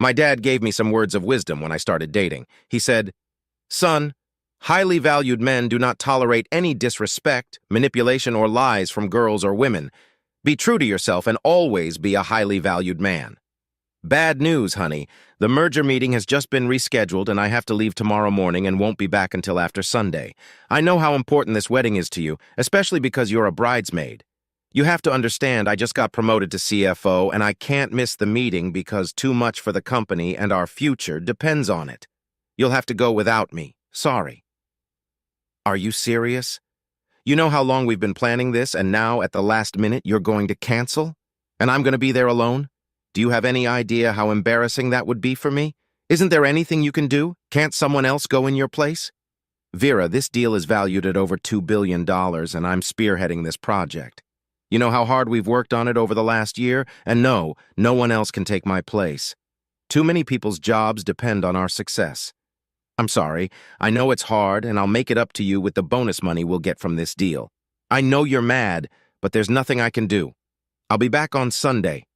My dad gave me some words of wisdom when I started dating. He said, "Son, highly valued men do not tolerate any disrespect, manipulation, or lies from girls or women. Be true to yourself and always be a highly valued man." Bad news, honey. The merger meeting has just been rescheduled and I have to leave tomorrow morning and won't be back until after Sunday. I know how important this wedding is to you, especially because you're a bridesmaid. You have to understand I just got promoted to CFO and I can't miss the meeting because too much for the company and our future depends on it. You'll have to go without me. Sorry. Are you serious? You know how long we've been planning this and now at the last minute you're going to cancel? And I'm going to be there alone? Do you have any idea how embarrassing that would be for me? Isn't there anything you can do? Can't someone else go in your place? Vera, this deal is valued at over $2 billion and I'm spearheading this project. You know how hard we've worked on it over the last year? And no one else can take my place. Too many people's jobs depend on our success. I'm sorry, I know it's hard and I'll make it up to you with the bonus money we'll get from this deal. I know you're mad, but there's nothing I can do. I'll be back on Sunday.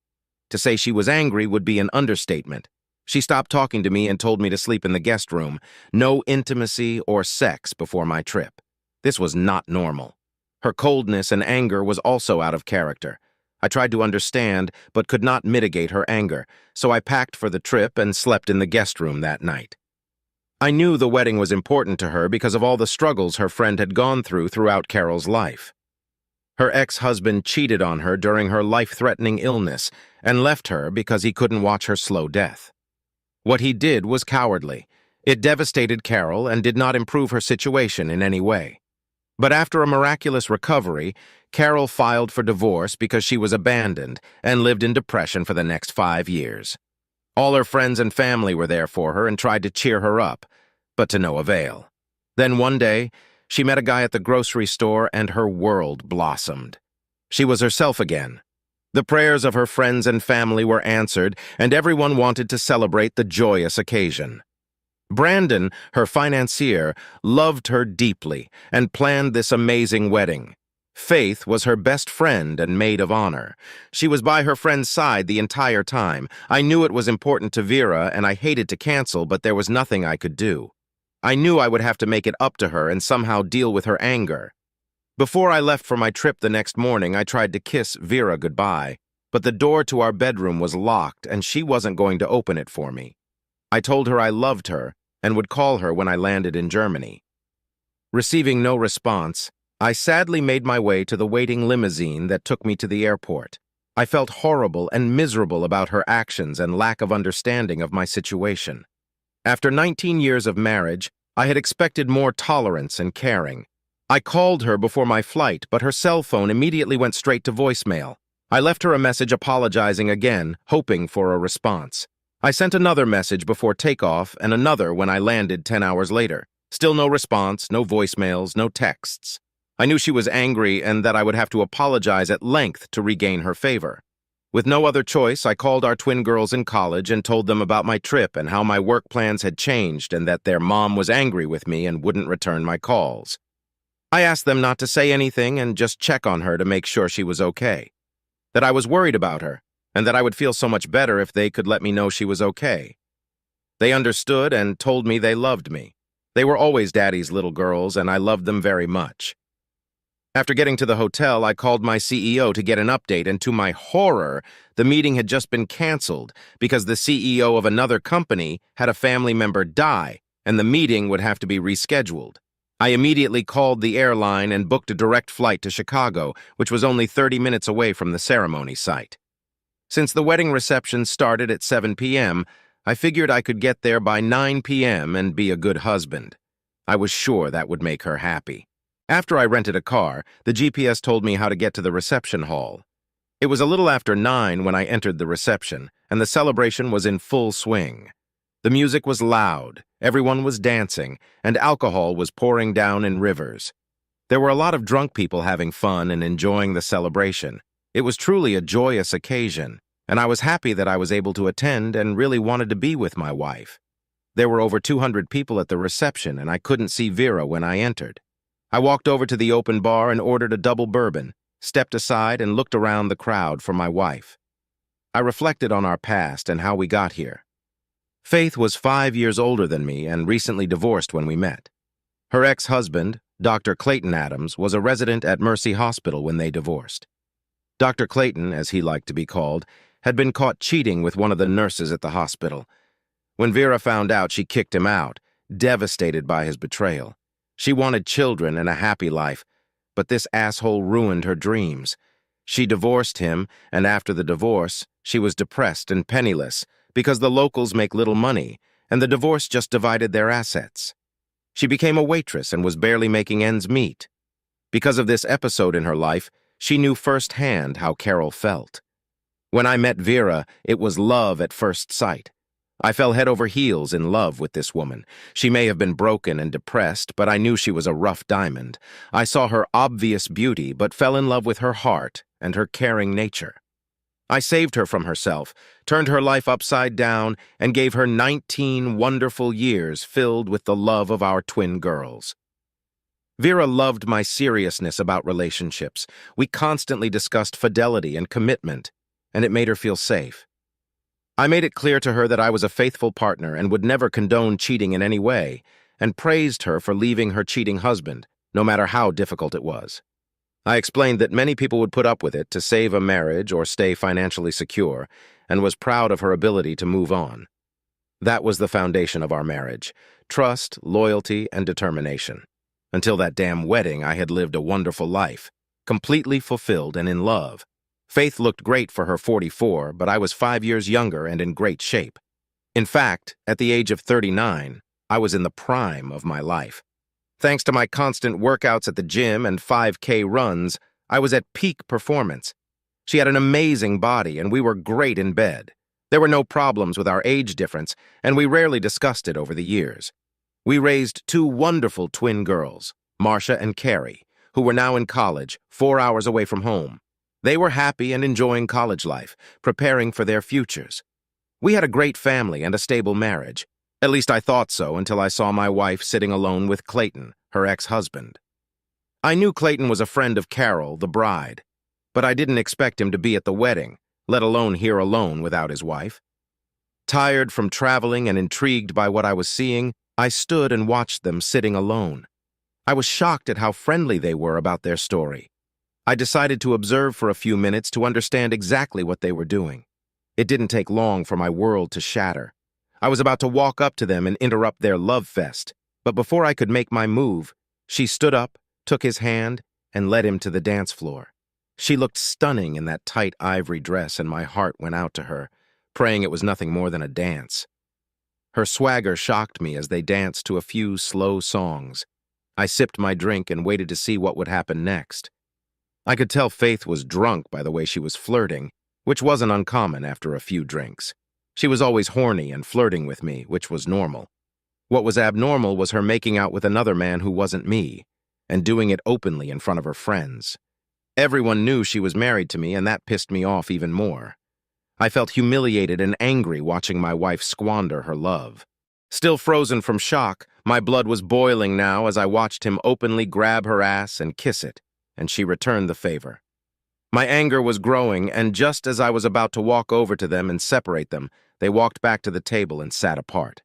To say she was angry would be an understatement. She stopped talking to me and told me to sleep in the guest room. No intimacy or sex before my trip. This was not normal. Her coldness and anger was also out of character. I tried to understand, but could not mitigate her anger, so I packed for the trip and slept in the guest room that night. I knew the wedding was important to her because of all the struggles her friend had gone throughout Carol's life. Her ex-husband cheated on her during her life-threatening illness and left her because he couldn't watch her slow death. What he did was cowardly. It devastated Carol and did not improve her situation in any way. But after a miraculous recovery, Carol filed for divorce because she was abandoned and lived in depression for the next 5 years. All her friends and family were there for her and tried to cheer her up, but to no avail. Then one day, she met a guy at the grocery store and her world blossomed. She was herself again. The prayers of her friends and family were answered, and everyone wanted to celebrate the joyous occasion. Brandon, her financier, loved her deeply and planned this amazing wedding. Faith was her best friend and maid of honor. She was by her friend's side the entire time. I knew it was important to Vera, and I hated to cancel, but there was nothing I could do. I knew I would have to make it up to her and somehow deal with her anger. Before I left for my trip the next morning, I tried to kiss Vera goodbye, but the door to our bedroom was locked and she wasn't going to open it for me. I told her I loved her and would call her when I landed in Germany. Receiving no response, I sadly made my way to the waiting limousine that took me to the airport. I felt horrible and miserable about her actions and lack of understanding of my situation. After 19 years of marriage, I had expected more tolerance and caring. I called her before my flight, but her cell phone immediately went straight to voicemail. I left her a message apologizing again, hoping for a response. I sent another message before takeoff and another when I landed 10 hours later. Still no response, no voicemails, no texts. I knew she was angry and that I would have to apologize at length to regain her favor. With no other choice, I called our twin girls in college and told them about my trip and how my work plans had changed and that their mom was angry with me and wouldn't return my calls. I asked them not to say anything and just check on her to make sure she was okay. That I was worried about her, and that I would feel so much better if they could let me know she was okay. They understood and told me they loved me. They were always Daddy's little girls, and I loved them very much. After getting to the hotel, I called my CEO to get an update, and to my horror, the meeting had just been canceled because the CEO of another company had a family member die, and the meeting would have to be rescheduled. I immediately called the airline and booked a direct flight to Chicago, which was only 30 minutes away from the ceremony site. Since the wedding reception started at 7 p.m., I figured I could get there by 9 p.m. and be a good husband. I was sure that would make her happy. After I rented a car, the GPS told me how to get to the reception hall. It was a little after 9 when I entered the reception, and the celebration was in full swing. The music was loud, everyone was dancing, and alcohol was pouring down in rivers. There were a lot of drunk people having fun and enjoying the celebration. It was truly a joyous occasion, and I was happy that I was able to attend and really wanted to be with my wife. There were over 200 people at the reception, and I couldn't see Vera when I entered. I walked over to the open bar and ordered a double bourbon, stepped aside and looked around the crowd for my wife. I reflected on our past and how we got here. Faith was 5 years older than me and recently divorced when we met. Her ex-husband, Dr. Clayton Adams, was a resident at Mercy Hospital when they divorced. Dr. Clayton, as he liked to be called, had been caught cheating with one of the nurses at the hospital. When Vera found out, she kicked him out, devastated by his betrayal. She wanted children and a happy life, but this asshole ruined her dreams. She divorced him, and after the divorce, she was depressed and penniless because the locals make little money, and the divorce just divided their assets. She became a waitress and was barely making ends meet. Because of this episode in her life, she knew firsthand how Carol felt. When I met Vera, it was love at first sight. I fell head over heels in love with this woman. She may have been broken and depressed, but I knew she was a rough diamond. I saw her obvious beauty, but fell in love with her heart and her caring nature. I saved her from herself, turned her life upside down, and gave her 19 wonderful years filled with the love of our twin girls. Vera loved my seriousness about relationships. We constantly discussed fidelity and commitment, and it made her feel safe. I made it clear to her that I was a faithful partner and would never condone cheating in any way, and praised her for leaving her cheating husband, no matter how difficult it was. I explained that many people would put up with it to save a marriage or stay financially secure, and was proud of her ability to move on. That was the foundation of our marriage: trust, loyalty, and determination. Until that damn wedding, I had lived a wonderful life, completely fulfilled and in love. Faith looked great for her 44, but I was 5 years younger and in great shape. In fact, at the age of 39, I was in the prime of my life. Thanks to my constant workouts at the gym and 5K runs, I was at peak performance. She had an amazing body, and we were great in bed. There were no problems with our age difference, and we rarely discussed it over the years. We raised 2 wonderful twin girls, Marcia and Carrie, who were now in college, 4 hours away from home. They were happy and enjoying college life, preparing for their futures. We had a great family and a stable marriage. At least I thought so until I saw my wife sitting alone with Clayton, her ex-husband. I knew Clayton was a friend of Carol, the bride, but I didn't expect him to be at the wedding, let alone here alone without his wife. Tired from traveling and intrigued by what I was seeing, I stood and watched them sitting alone. I was shocked at how friendly they were about their story. I decided to observe for a few minutes to understand exactly what they were doing. It didn't take long for my world to shatter. I was about to walk up to them and interrupt their love fest, but before I could make my move, she stood up, took his hand, and led him to the dance floor. She looked stunning in that tight ivory dress, and my heart went out to her, praying it was nothing more than a dance. Her swagger shocked me as they danced to a few slow songs. I sipped my drink and waited to see what would happen next. I could tell Faith was drunk by the way she was flirting, which wasn't uncommon after a few drinks. She was always horny and flirting with me, which was normal. What was abnormal was her making out with another man who wasn't me, and doing it openly in front of her friends. Everyone knew she was married to me, and that pissed me off even more. I felt humiliated and angry watching my wife squander her love. Still frozen from shock, my blood was boiling now as I watched him openly grab her ass and kiss it, and she returned the favor. My anger was growing, and just as I was about to walk over to them and separate them, they walked back to the table and sat apart.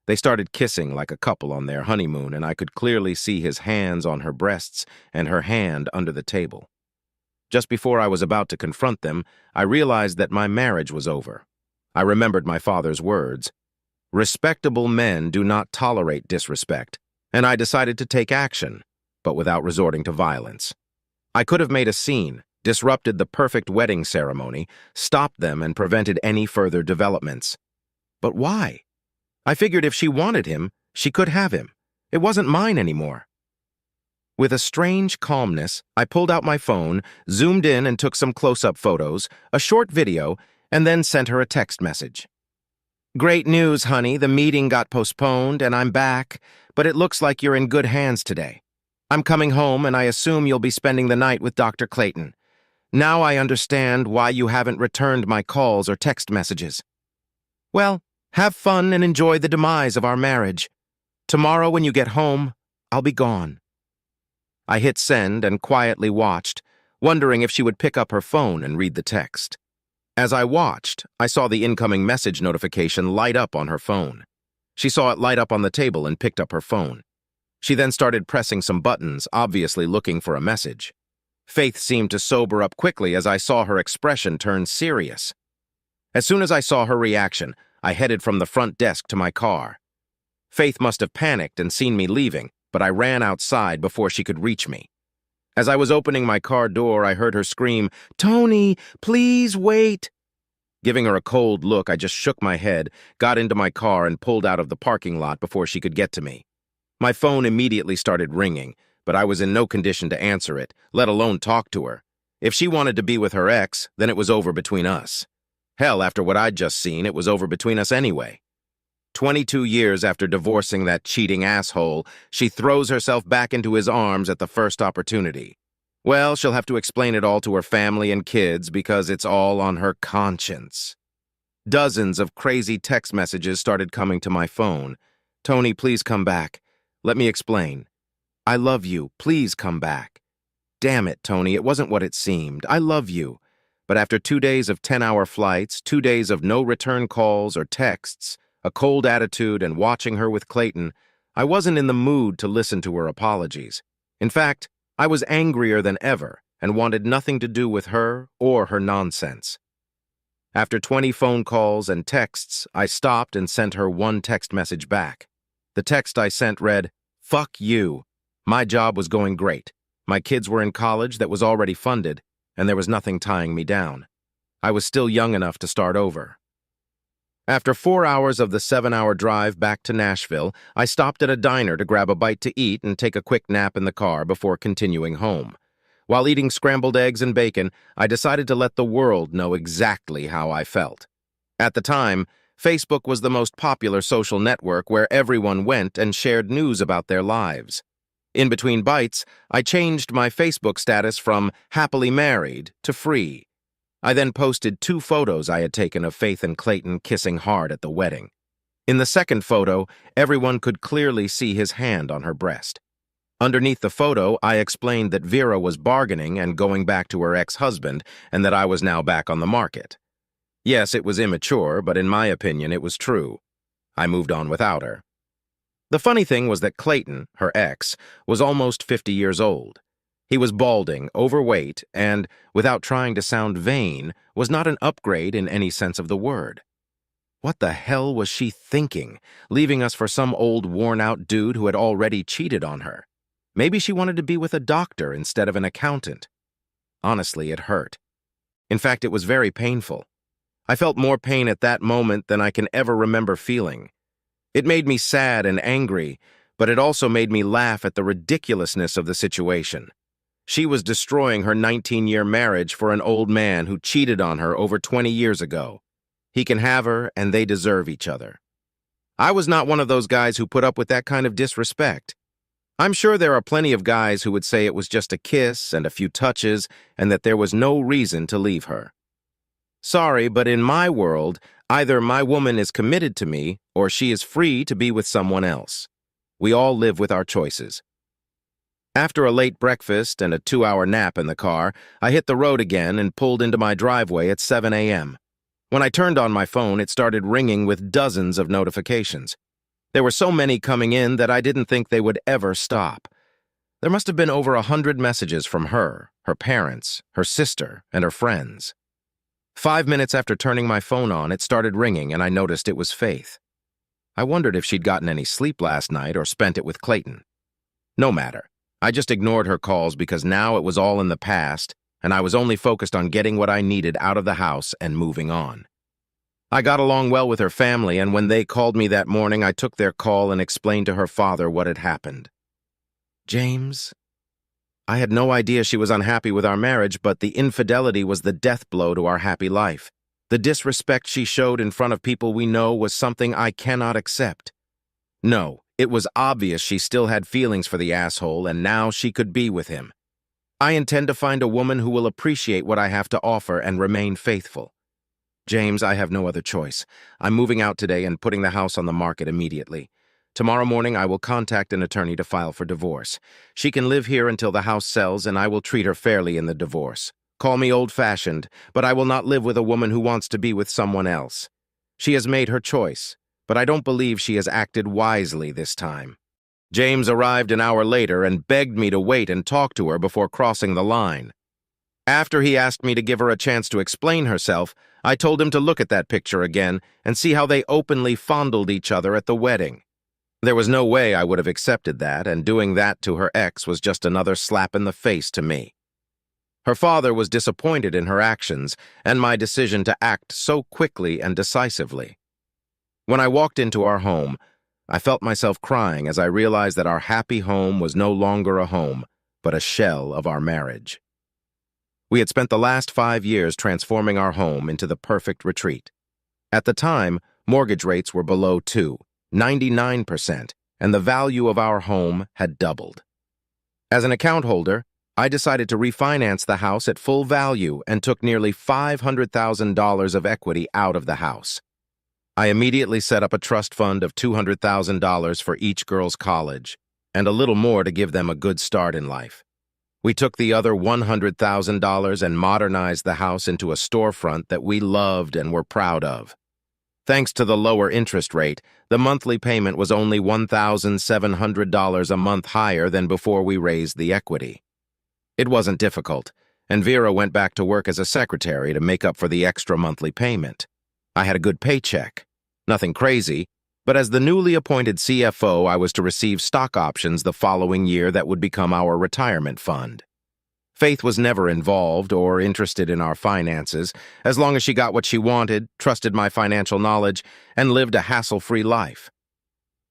They started kissing like a couple on their honeymoon, and I could clearly see his hands on her breasts and her hand under the table. Just before I was about to confront them, I realized that my marriage was over. I remembered my father's words. Respectable men do not tolerate disrespect, and I decided to take action, but without resorting to violence. I could have made a scene, disrupted the perfect wedding ceremony, stopped them, and prevented any further developments. But why? I figured if she wanted him, she could have him. It wasn't mine anymore. With a strange calmness, I pulled out my phone, zoomed in and took some close-up photos, a short video, and then sent her a text message. Great news, honey. The meeting got postponed, and I'm back, but it looks like you're in good hands today. I'm coming home, and I assume you'll be spending the night with Dr. Clayton. Now I understand why you haven't returned my calls or text messages. Well, have fun and enjoy the demise of our marriage. Tomorrow when you get home, I'll be gone. I hit send and quietly watched, wondering if she would pick up her phone and read the text. As I watched, I saw the incoming message notification light up on her phone. She saw it light up on the table and picked up her phone. She then started pressing some buttons, obviously looking for a message. Faith seemed to sober up quickly as I saw her expression turn serious. As soon as I saw her reaction, I headed from the front desk to my car. Faith must have panicked and seen me leaving, but I ran outside before she could reach me. As I was opening my car door, I heard her scream, "Tony, please wait!" Giving her a cold look, I just shook my head, got into my car, and pulled out of the parking lot before she could get to me. My phone immediately started ringing, but I was in no condition to answer it, let alone talk to her. If she wanted to be with her ex, then it was over between us. Hell, after what I'd just seen, it was over between us anyway. 22 years after divorcing that cheating asshole, she throws herself back into his arms at the first opportunity. Well, she'll have to explain it all to her family and kids because it's all on her conscience. Dozens of crazy text messages started coming to my phone. "Tony, please come back. Let me explain. I love you. Please come back. Damn it, Tony, it wasn't what it seemed. I love you." But after 2 days of 10-hour flights, 2 days of no return calls or texts, a cold attitude, and watching her with Clayton, I wasn't in the mood to listen to her apologies. In fact, I was angrier than ever and wanted nothing to do with her or her nonsense. After 20 phone calls and texts, I stopped and sent her one text message back. The text I sent read, "Fuck you. My job was going great. My kids were in college that was already funded, and there was nothing tying me down. I was still young enough to start over." After 4 hours of the 7-hour drive back to Nashville, I stopped at a diner to grab a bite to eat and take a quick nap in the car before continuing home. While eating scrambled eggs and bacon, I decided to let the world know exactly how I felt. At the time, Facebook was the most popular social network where everyone went and shared news about their lives. In between bites, I changed my Facebook status from happily married to free. I then posted 2 photos I had taken of Faith and Clayton kissing hard at the wedding. In the second photo, everyone could clearly see his hand on her breast. Underneath the photo, I explained that Vera was bargaining and going back to her ex-husband, and that I was now back on the market. Yes, it was immature, but in my opinion, it was true. I moved on without her. The funny thing was that Clayton, her ex, was almost 50 years old. He was balding, overweight, and, without trying to sound vain, was not an upgrade in any sense of the word. What the hell was she thinking, leaving us for some old worn-out dude who had already cheated on her? Maybe she wanted to be with a doctor instead of an accountant. Honestly, it hurt. In fact, it was very painful. I felt more pain at that moment than I can ever remember feeling. It made me sad and angry, but it also made me laugh at the ridiculousness of the situation. She was destroying her 19-year marriage for an old man who cheated on her over 20 years ago. He can have her, and they deserve each other. I was not one of those guys who put up with that kind of disrespect. I'm sure there are plenty of guys who would say it was just a kiss and a few touches and that there was no reason to leave her. Sorry, but in my world, either my woman is committed to me or she is free to be with someone else. We all live with our choices. After a late breakfast and a 2-hour nap in the car, I hit the road again and pulled into my driveway at 7 a.m. When I turned on my phone, it started ringing with dozens of notifications. There were so many coming in that I didn't think they would ever stop. There must have been over 100 messages from her, her parents, her sister, and her friends. 5 minutes after turning my phone on, it started ringing and I noticed it was Faith. I wondered if she'd gotten any sleep last night or spent it with Clayton. No matter. I just ignored her calls because now it was all in the past, and I was only focused on getting what I needed out of the house and moving on. I got along well with her family, and when they called me that morning, I took their call and explained to her father what had happened. James, I had no idea she was unhappy with our marriage, but the infidelity was the death blow to our happy life. The disrespect she showed in front of people we know was something I cannot accept. No, it was obvious she still had feelings for the asshole, and now she could be with him. I intend to find a woman who will appreciate what I have to offer and remain faithful. James, I have no other choice. I'm moving out today and putting the house on the market immediately. Tomorrow morning, I will contact an attorney to file for divorce. She can live here until the house sells, and I will treat her fairly in the divorce. Call me old-fashioned, but I will not live with a woman who wants to be with someone else. She has made her choice, but I don't believe she has acted wisely this time. James arrived an hour later and begged me to wait and talk to her before crossing the line. After he asked me to give her a chance to explain herself, I told him to look at that picture again and see how they openly fondled each other at the wedding. There was no way I would have accepted that, and doing that to her ex was just another slap in the face to me. Her father was disappointed in her actions and my decision to act so quickly and decisively. When I walked into our home, I felt myself crying as I realized that our happy home was no longer a home, but a shell of our marriage. We had spent the last 5 years transforming our home into the perfect retreat. At the time, mortgage rates were below 99%, and the value of our home had doubled. As an account holder, I decided to refinance the house at full value and took nearly $500,000 of equity out of the house. I immediately set up a trust fund of $200,000 for each girl's college, and a little more to give them a good start in life. We took the other $100,000 and modernized the house into a storefront that we loved and were proud of. Thanks to the lower interest rate, the monthly payment was only $1,700 a month higher than before we raised the equity. It wasn't difficult, and Vera went back to work as a secretary to make up for the extra monthly payment. I had a good paycheck. Nothing crazy, but as the newly appointed CFO, I was to receive stock options the following year that would become our retirement fund. Faith was never involved or interested in our finances, as long as she got what she wanted, trusted my financial knowledge, and lived a hassle-free life.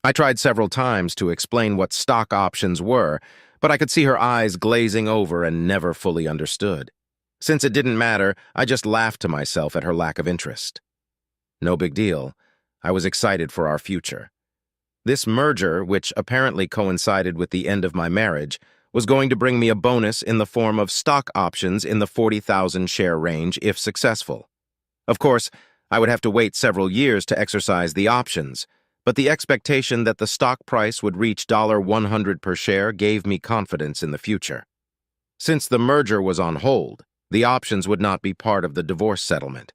I tried several times to explain what stock options were, but I could see her eyes glazing over and never fully understood. Since it didn't matter, I just laughed to myself at her lack of interest. No big deal. I was excited for our future. This merger, which apparently coincided with the end of my marriage, was going to bring me a bonus in the form of stock options in the 40,000 share range if successful. Of course, I would have to wait several years to exercise the options, but the expectation that the stock price would reach $100 per share gave me confidence in the future. Since the merger was on hold, the options would not be part of the divorce settlement.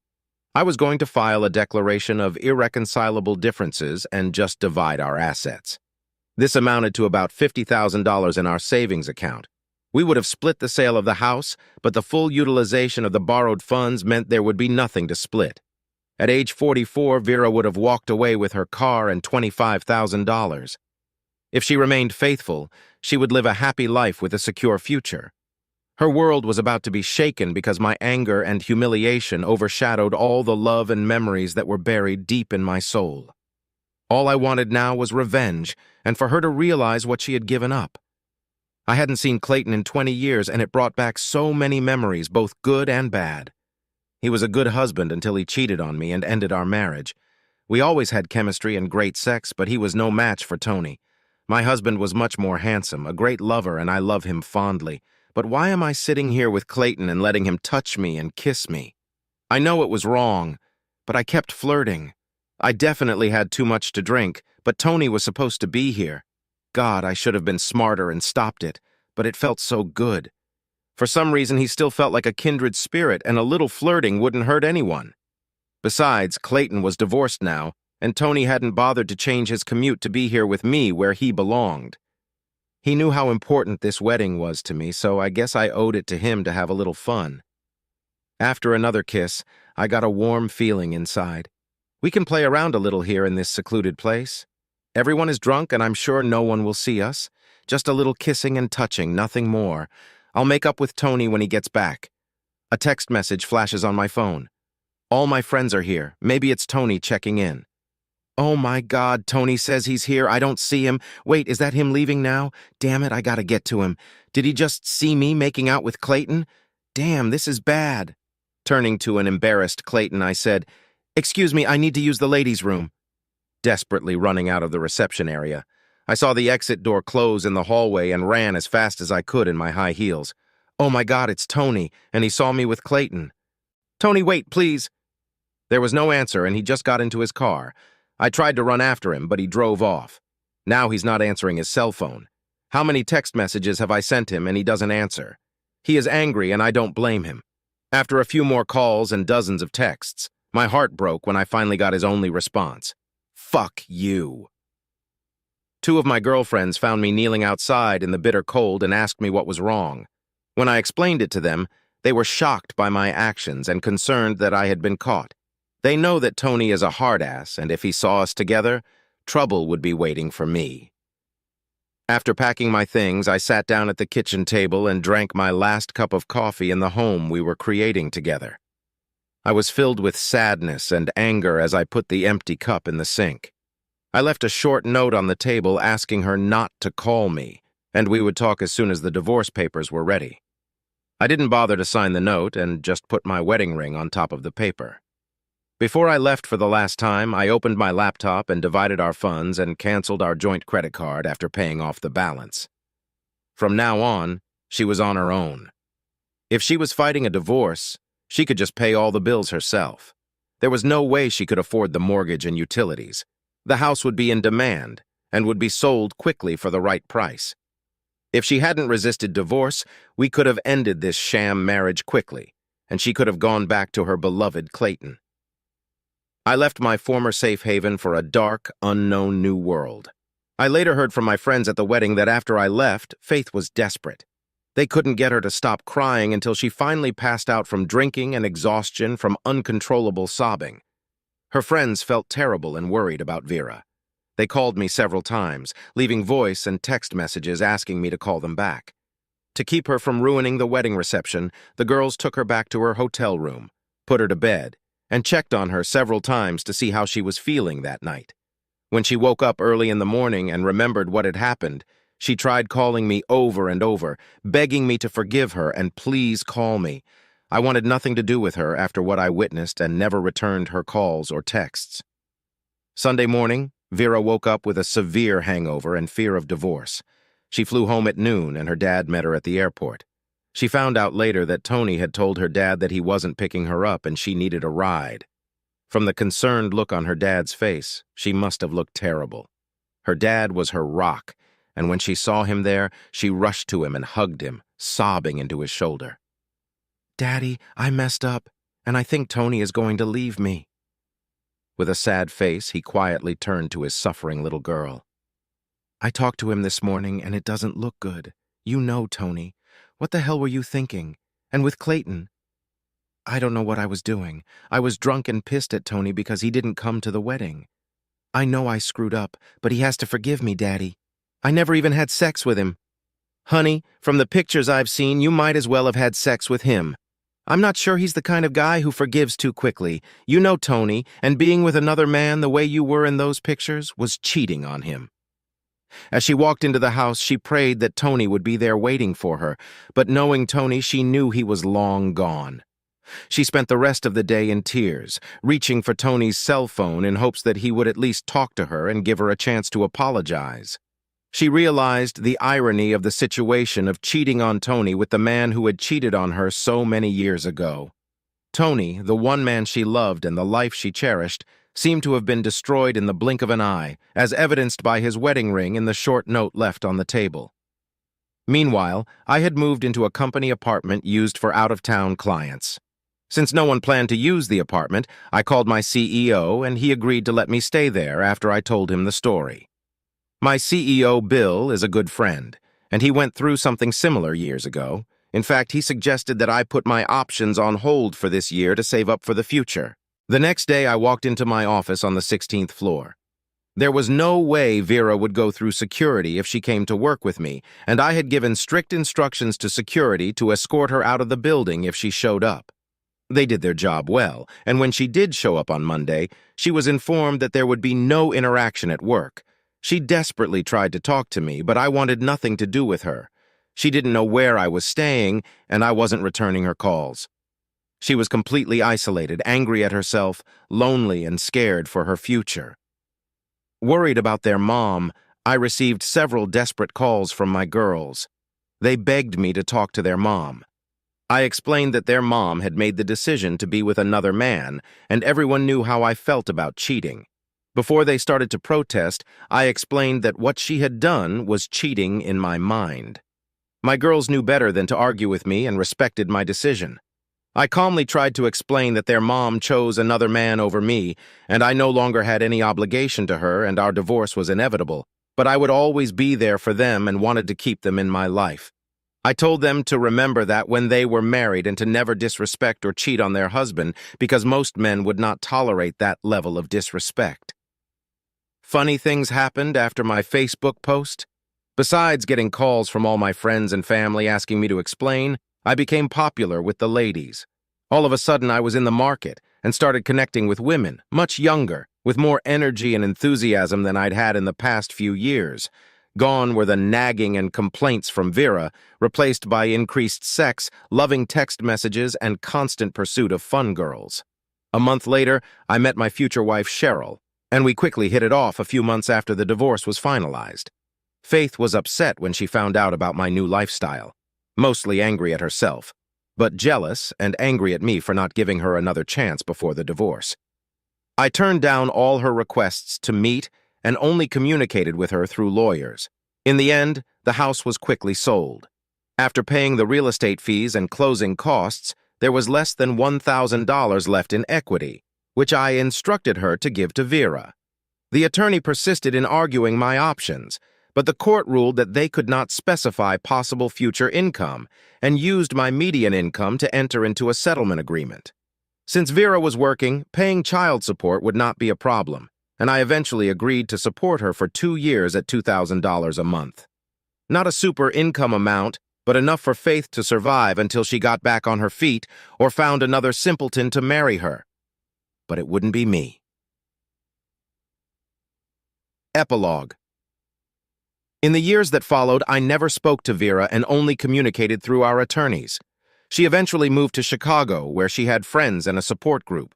I was going to file a declaration of irreconcilable differences and just divide our assets. This amounted to about $50,000 in our savings account. We would have split the sale of the house, but the full utilization of the borrowed funds meant there would be nothing to split. At age 44, Vera would have walked away with her car and $25,000. If she remained faithful, she would live a happy life with a secure future. Her world was about to be shaken because my anger and humiliation overshadowed all the love and memories that were buried deep in my soul. All I wanted now was revenge, and for her to realize what she had given up. I hadn't seen Clayton in 20 years, and it brought back so many memories, both good and bad. He was a good husband until he cheated on me and ended our marriage. We always had chemistry and great sex, but he was no match for Tony. My husband was much more handsome, a great lover, and I love him fondly. But why am I sitting here with Clayton and letting him touch me and kiss me? I know it was wrong, but I kept flirting. I definitely had too much to drink, but Tony was supposed to be here. God, I should have been smarter and stopped it, but it felt so good. For some reason, he still felt like a kindred spirit, and a little flirting wouldn't hurt anyone. Besides, Clayton was divorced now, and Tony hadn't bothered to change his commute to be here with me where he belonged. He knew how important this wedding was to me, so I guess I owed it to him to have a little fun. After another kiss, I got a warm feeling inside. We can play around a little here in this secluded place. Everyone is drunk, and I'm sure no one will see us. Just a little kissing and touching, nothing more. I'll make up with Tony when he gets back. A text message flashes on my phone. All my friends are here. Maybe it's Tony checking in. Oh my God, Tony says he's here. I don't see him. Wait, is that him leaving now? Damn it, I gotta get to him. Did he just see me making out with Clayton? Damn, this is bad. Turning to an embarrassed Clayton, I said, "Excuse me, I need to use the ladies' room." Desperately running out of the reception area, I saw the exit door close in the hallway and ran as fast as I could in my high heels. Oh my God, it's Tony, and he saw me with Clayton. Tony, wait, please. There was no answer, and he just got into his car. I tried to run after him, but he drove off. Now he's not answering his cell phone. How many text messages have I sent him, and he doesn't answer? He is angry, and I don't blame him. After a few more calls and dozens of texts, my heart broke when I finally got his only response. Fuck you. Two of my girlfriends found me kneeling outside in the bitter cold and asked me what was wrong. When I explained it to them, they were shocked by my actions and concerned that I had been caught. They know that Tony is a hard-ass, and if he saw us together, trouble would be waiting for me. After packing my things, I sat down at the kitchen table and drank my last cup of coffee in the home we were creating together. I was filled with sadness and anger as I put the empty cup in the sink. I left a short note on the table asking her not to call me, and we would talk as soon as the divorce papers were ready. I didn't bother to sign the note and just put my wedding ring on top of the paper. Before I left for the last time, I opened my laptop and divided our funds and canceled our joint credit card after paying off the balance. From now on, she was on her own. If she was fighting a divorce, she could just pay all the bills herself. There was no way she could afford the mortgage and utilities. The house would be in demand and would be sold quickly for the right price. If she hadn't resisted divorce, we could have ended this sham marriage quickly, and she could have gone back to her beloved Clayton. I left my former safe haven for a dark, unknown new world. I later heard from my friends at the wedding that after I left, Faith was desperate. They couldn't get her to stop crying until she finally passed out from drinking and exhaustion from uncontrollable sobbing. Her friends felt terrible and worried about Vera. They called me several times, leaving voice and text messages asking me to call them back. To keep her from ruining the wedding reception, the girls took her back to her hotel room, put her to bed, and checked on her several times to see how she was feeling that night. When she woke up early in the morning and remembered what had happened, she tried calling me over and over, begging me to forgive her and please call me. I wanted nothing to do with her after what I witnessed and never returned her calls or texts. Sunday morning, Vera woke up with a severe hangover and fear of divorce. She flew home at noon and her dad met her at the airport. She found out later that Tony had told her dad that he wasn't picking her up and she needed a ride. From the concerned look on her dad's face, she must have looked terrible. Her dad was her rock, and when she saw him there, she rushed to him and hugged him, sobbing into his shoulder. "Daddy, I messed up, and I think Tony is going to leave me." With a sad face, he quietly turned to his suffering little girl. "I talked to him this morning, and it doesn't look good. You know, Tony. What the hell were you thinking? And with Clayton? I don't know what I was doing. I was drunk and pissed at Tony because he didn't come to the wedding. I know I screwed up, but he has to forgive me, Daddy. I never even had sex with him." "Honey, from the pictures I've seen, you might as well have had sex with him. I'm not sure he's the kind of guy who forgives too quickly. You know Tony, and being with another man the way you were in those pictures was cheating on him." As she walked into the house, she prayed that Tony would be there waiting for her, but knowing Tony, she knew he was long gone. She spent the rest of the day in tears, reaching for Tony's cell phone in hopes that he would at least talk to her and give her a chance to apologize. She realized the irony of the situation of cheating on Tony with the man who had cheated on her so many years ago. Tony, the one man she loved and the life she cherished, seemed to have been destroyed in the blink of an eye, as evidenced by his wedding ring and the short note left on the table. Meanwhile, I had moved into a company apartment used for out-of-town clients. Since no one planned to use the apartment, I called my CEO and he agreed to let me stay there after I told him the story. My CEO, Bill, is a good friend, and he went through something similar years ago. In fact, he suggested that I put my options on hold for this year to save up for the future. The next day, I walked into my office on the 16th floor. There was no way Vera would go through security if she came to work with me, and I had given strict instructions to security to escort her out of the building if she showed up. They did their job well, and when she did show up on Monday, she was informed that there would be no interaction at work. She desperately tried to talk to me, but I wanted nothing to do with her. She didn't know where I was staying, and I wasn't returning her calls. She was completely isolated, angry at herself, lonely, and scared for her future. Worried about their mom, I received several desperate calls from my girls. They begged me to talk to their mom. I explained that their mom had made the decision to be with another man, and everyone knew how I felt about cheating. Before they started to protest, I explained that what she had done was cheating in my mind. My girls knew better than to argue with me and respected my decision. I calmly tried to explain that their mom chose another man over me, and I no longer had any obligation to her, and our divorce was inevitable, but I would always be there for them and wanted to keep them in my life. I told them to remember that when they were married and to never disrespect or cheat on their husband, because most men would not tolerate that level of disrespect. Funny things happened after my Facebook post. Besides getting calls from all my friends and family asking me to explain, I became popular with the ladies. All of a sudden, I was in the market and started connecting with women, much younger, with more energy and enthusiasm than I'd had in the past few years. Gone were the nagging and complaints from Vera, replaced by increased sex, loving text messages, and constant pursuit of fun girls. A month later, I met my future wife, Cheryl, and we quickly hit it off a few months after the divorce was finalized. Faith was upset when she found out about my new lifestyle, mostly angry at herself, but jealous and angry at me for not giving her another chance before the divorce. I turned down all her requests to meet and only communicated with her through lawyers. In the end, the house was quickly sold. After paying the real estate fees and closing costs, there was less than $1,000 left in equity, which I instructed her to give to Vera. The attorney persisted in arguing my options, but the court ruled that they could not specify possible future income and used my median income to enter into a settlement agreement. Since Vera was working, paying child support would not be a problem, and I eventually agreed to support her for 2 years at $2,000 a month. Not a super income amount, but enough for Faith to survive until she got back on her feet or found another simpleton to marry her. But it wouldn't be me. Epilogue. In the years that followed, I never spoke to Vera and only communicated through our attorneys. She eventually moved to Chicago, where she had friends and a support group.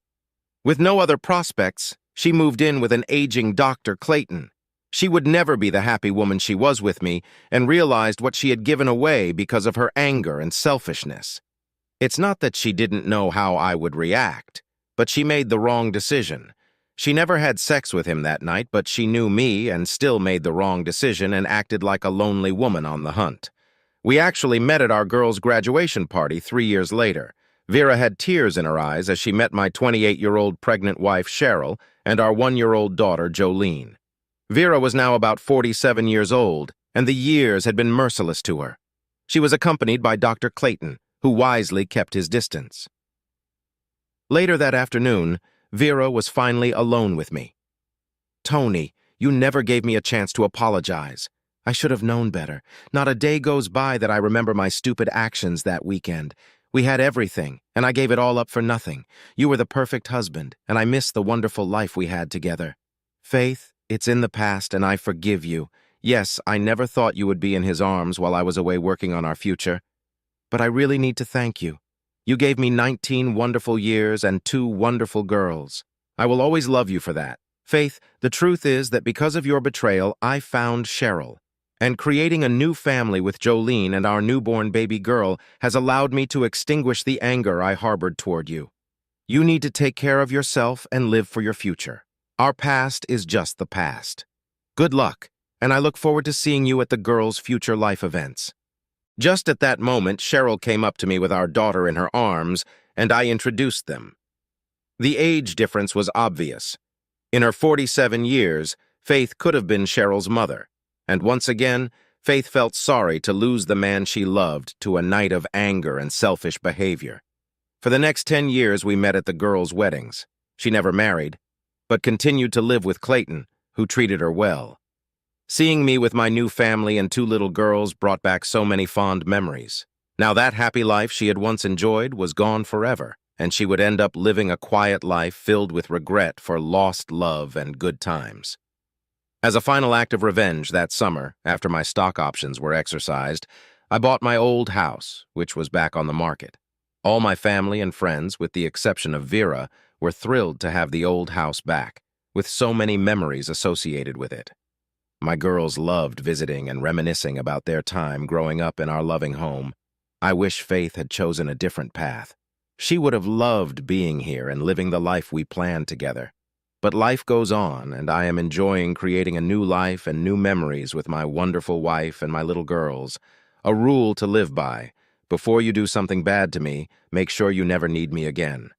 With no other prospects, she moved in with an aging Dr. Clayton. She would never be the happy woman she was with me, and realized what she had given away because of her anger and selfishness. It's not that she didn't know how I would react, but she made the wrong decision. She never had sex with him that night, but she knew me and still made the wrong decision and acted like a lonely woman on the hunt. We actually met at our girls' graduation party 3 years later. Vera had tears in her eyes as she met my 28-year-old pregnant wife, Cheryl, and our 1-year-old daughter, Jolene. Vera was now about 47 years old, and the years had been merciless to her. She was accompanied by Dr. Clayton, who wisely kept his distance. Later that afternoon, Vera was finally alone with me. "Tony, you never gave me a chance to apologize. I should have known better. Not a day goes by that I remember my stupid actions that weekend. We had everything, and I gave it all up for nothing. You were the perfect husband, and I miss the wonderful life we had together. Faith, it's in the past, and I forgive you. Yes, I never thought you would be in his arms while I was away working on our future. But I really need to thank you. You gave me 19 wonderful years and 2 wonderful girls. I will always love you for that. Faith, the truth is that because of your betrayal, I found Cheryl. And creating a new family with Jolene and our newborn baby girl has allowed me to extinguish the anger I harbored toward you. You need to take care of yourself and live for your future. Our past is just the past. Good luck, and I look forward to seeing you at the girls' future life events." Just at that moment, Cheryl came up to me with our daughter in her arms, and I introduced them. The age difference was obvious. In her 47 years, Faith could have been Cheryl's mother, and once again, Faith felt sorry to lose the man she loved to a night of anger and selfish behavior. For the next 10 years, we met at the girls' weddings. She never married, but continued to live with Clayton, who treated her well. Seeing me with my new family and 2 little girls brought back so many fond memories. Now that happy life she had once enjoyed was gone forever, and she would end up living a quiet life filled with regret for lost love and good times. As a final act of revenge that summer, after my stock options were exercised, I bought my old house, which was back on the market. All my family and friends, with the exception of Vera, were thrilled to have the old house back, with so many memories associated with it. My girls loved visiting and reminiscing about their time growing up in our loving home. I wish Faith had chosen a different path. She would have loved being here and living the life we planned together. But life goes on, and I am enjoying creating a new life and new memories with my wonderful wife and my little girls. A rule to live by: Before you do something bad to me, make sure you never need me again.